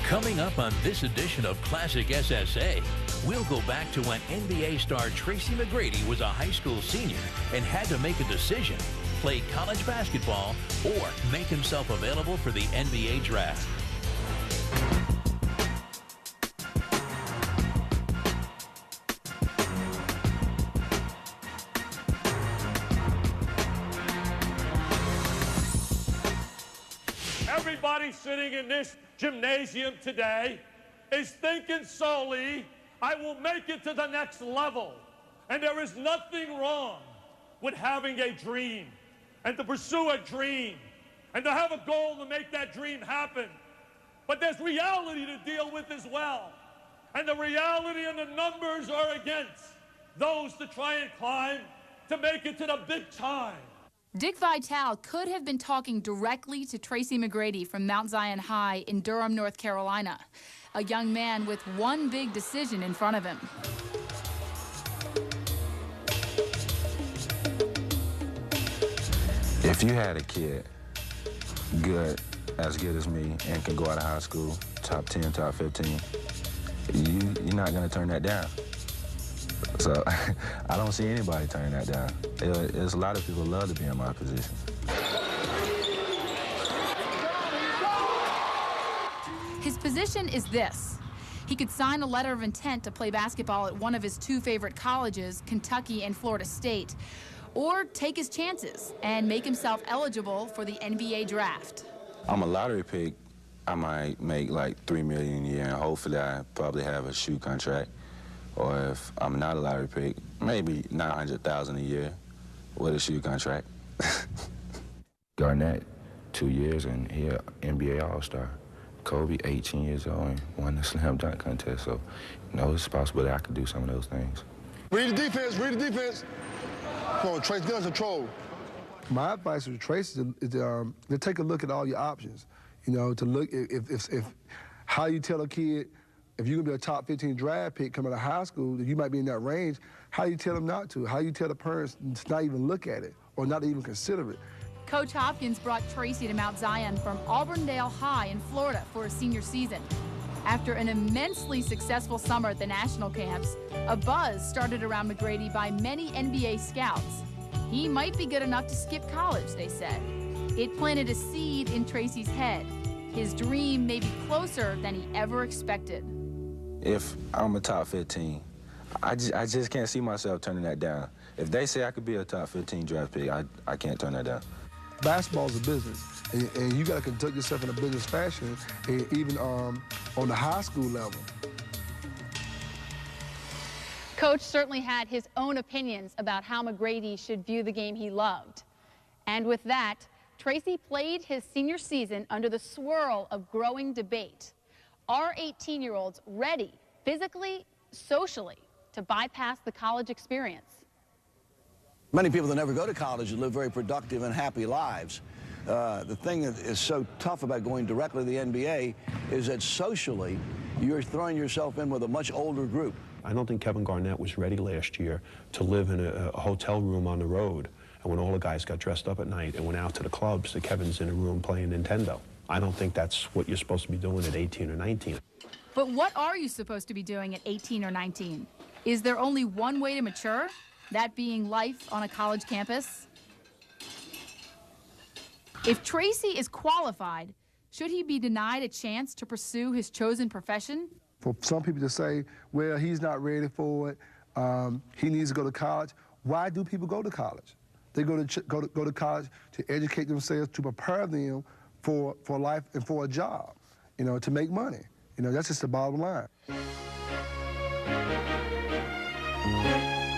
Coming up on this edition of Classic SSA, we'll go back to when NBA star Tracy McGrady was a high school senior and had to make a decision, play college basketball or make himself available for the NBA draft. Everybody sitting in this gymnasium today is thinking solely, I will make it to the next level. And there is nothing wrong with having a dream and to pursue a dream and to have a goal to make that dream happen. But there's reality to deal with as well. And the reality and the numbers are against those to try and climb to make it to the big time. Dick Vitale could have been talking directly to Tracy McGrady from Mount Zion High in Durham, North Carolina, a young man with one big decision in front of him. If you had a kid as good as me and can go out of high school, top 10, top 15, you're not going to turn that down. So I don't see anybody turning that down. There's a lot of people who love to be in my position. His position is this. He could sign a letter of intent to play basketball at one of his two favorite colleges, Kentucky and Florida State, or take his chances and make himself eligible for the NBA draft. I'm a lottery pick. I might make like $3 million a year, and hopefully I probably have a shoe contract. Or if I'm not a lottery pick, maybe $900,000 a year with a shoe contract. Garnett, 2 years, and he an NBA All-Star. Kobe, 18 years old, and won the slam dunk contest. So, you know, it's possible that I could do some of those things. Read the defense, read the defense. Come on, Trace, get under control. My advice to Trace is to take a look at all your options. You know, to look if how you tell a kid, if you're going to be a top 15 draft pick coming out of high school, you might be in that range, how you tell them not to? How you tell the parents to not even look at it or not even consider it? Coach Hopkins brought Tracy to Mount Zion from Auburndale High in Florida for his senior season. After an immensely successful summer at the national camps, a buzz started around McGrady by many NBA scouts. He might be good enough to skip college, they said. It planted a seed in Tracy's head. His dream may be closer than he ever expected. If I'm a top 15, I just can't see myself turning that down. If they say I could be a top 15 draft pick, I can't turn that down. Basketball is a business, and you got to conduct yourself in a business fashion, and even on the high school level. Coach certainly had his own opinions about how McGrady should view the game he loved. And with that, Tracy played his senior season under the swirl of growing debate. Are 18-year-olds ready, physically, socially, to bypass the college experience? Many people that never go to college live very productive and happy lives. The thing that is so tough about going directly to the NBA is that socially, you're throwing yourself in with a much older group. I don't think Kevin Garnett was ready last year to live in a hotel room on the road. And when all the guys got dressed up at night and went out to the clubs, that Kevin's in a room playing Nintendo. I don't think that's what you're supposed to be doing at 18 or 19. But what are you supposed to be doing at 18 or 19? Is there only one way to mature? That being life on a college campus? If Tracy is qualified, should he be denied a chance to pursue his chosen profession? For some people to say, well, he's not ready for it, he needs to go to college. Why do people go to college? They go to college to educate themselves, to prepare them for life and for a job, you know, to make money. You know, that's just the bottom line.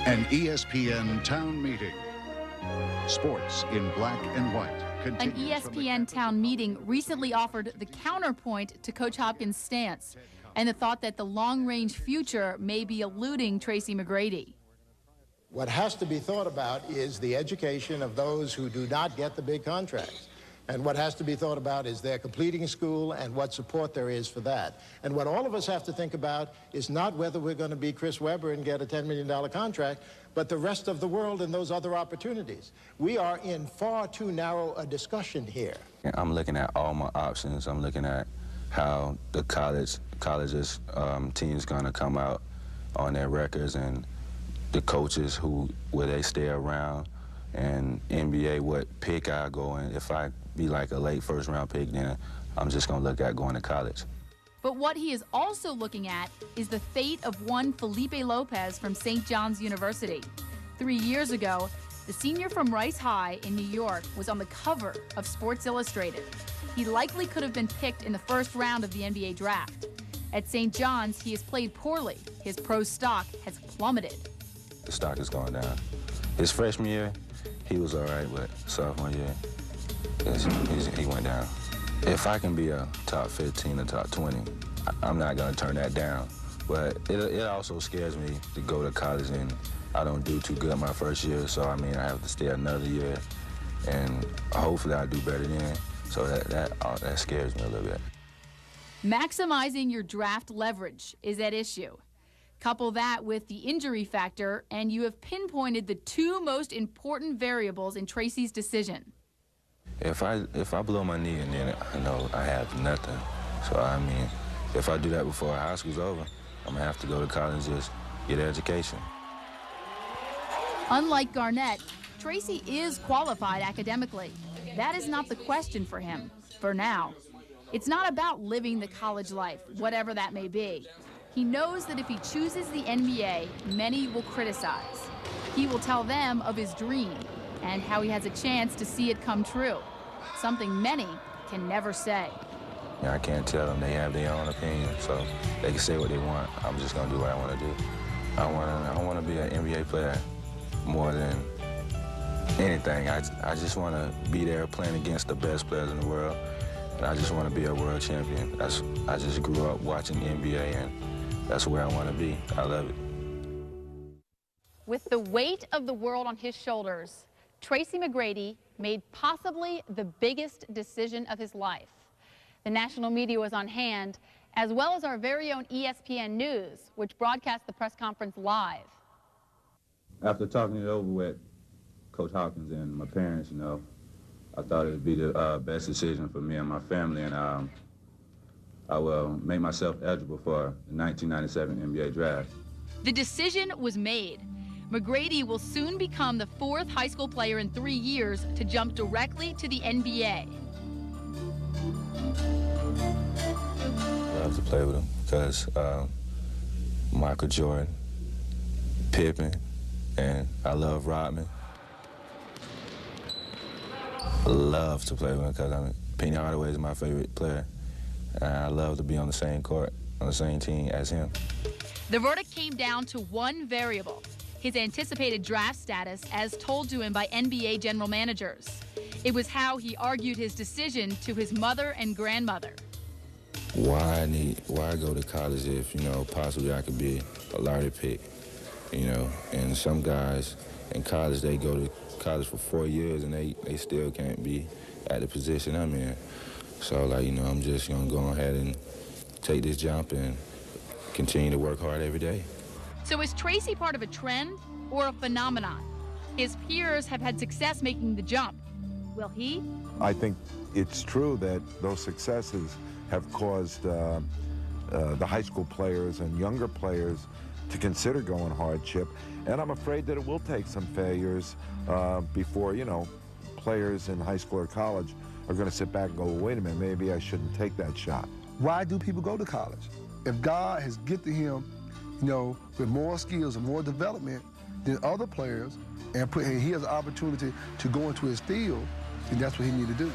An ESPN town meeting. Sports in black and white. An ESPN town meeting recently offered the counterpoint to Coach Hopkins' stance and the thought that the long-range future may be eluding Tracy McGrady. What has to be thought about is the education of those who do not get the big contracts. And what has to be thought about is their completing school and what support there is for that. And what all of us have to think about is not whether we're going to be Chris Webber and get a $10 million contract, but the rest of the world and those other opportunities. We are in far too narrow a discussion here. I'm looking at all my options. I'm looking at how the colleges teams gonna come out on their records, and the coaches where they stay around, and NBA what pick I go in. If I be like a late first-round pick, then I'm just gonna look at going to college. But what he is also looking at is the fate of one Felipe Lopez from St. John's University. 3 years ago, the senior from Rice High in New York was on the cover of Sports Illustrated. He likely could have been picked in the first round of the NBA draft. At St. John's, he has played poorly. His pro stock has plummeted. The stock is going down. His freshman year, he was all right, but sophomore year, he went down. If I can be a top 15 or top 20, I'm not going to turn that down. But it also scares me to go to college and I don't do too good my first year, so I mean I have to stay another year, and hopefully I do better then. So that scares me a little bit. Maximizing your draft leverage is at issue. Couple that with the injury factor, and you have pinpointed the two most important variables in Tracy's decision. If I blow my knee and then I have nothing, so I mean, if I do that before high school's over, I'm gonna have to go to college and just get an education. Unlike Garnett, Tracy is qualified academically. That is not the question for him, for now. It's not about living the college life, whatever that may be. He knows that if he chooses the NBA, many will criticize. He will tell them of his dream and how he has a chance to see it come true, something many can never say. I can't tell them. They have their own opinion, so they can say what they want. I'm just gonna do what I want to do. I want to be an NBA player more than anything. I just want to be there playing against the best players in the world, and I just want to be a world champion. I just grew up watching NBA, and that's where I want to be. I love it. With the weight of the world on his shoulders, Tracy McGrady made possibly the biggest decision of his life. The national media was on hand, as well as our very own ESPN News, which broadcast the press conference live. After talking it over with Coach Hawkins and my parents, I thought it would be the best decision for me and my family, and I will make myself eligible for the 1997 NBA draft. The decision was made. McGrady will soon become the fourth high school player in 3 years to jump directly to the NBA. I love to play with him because Michael Jordan, Pippen, and I love Rodman. I love to play with him because Penny Hardaway is my favorite player. And I love to be on the same court, on the same team as him. The verdict came down to one variable: his anticipated draft status as told to him by NBA general managers. It was how he argued his decision to his mother and grandmother. Why go to college if, possibly I could be a lottery pick, and some guys in college, they go to college for 4 years and they still can't be at the position I'm in. So, I'm just going to go ahead and take this jump and continue to work hard every day. So is Tracy part of a trend or a phenomenon? His peers have had success making the jump. Will he? I think it's true that those successes have caused the high school players and younger players to consider going hardship. And I'm afraid that it will take some failures before, players in high school or college are going to sit back and go, well, wait a minute, maybe I shouldn't take that shot. Why do people go to college? If God has gifted him, with more skills and more development than other players, and he has an opportunity to go into his field, then that's what he needs to do.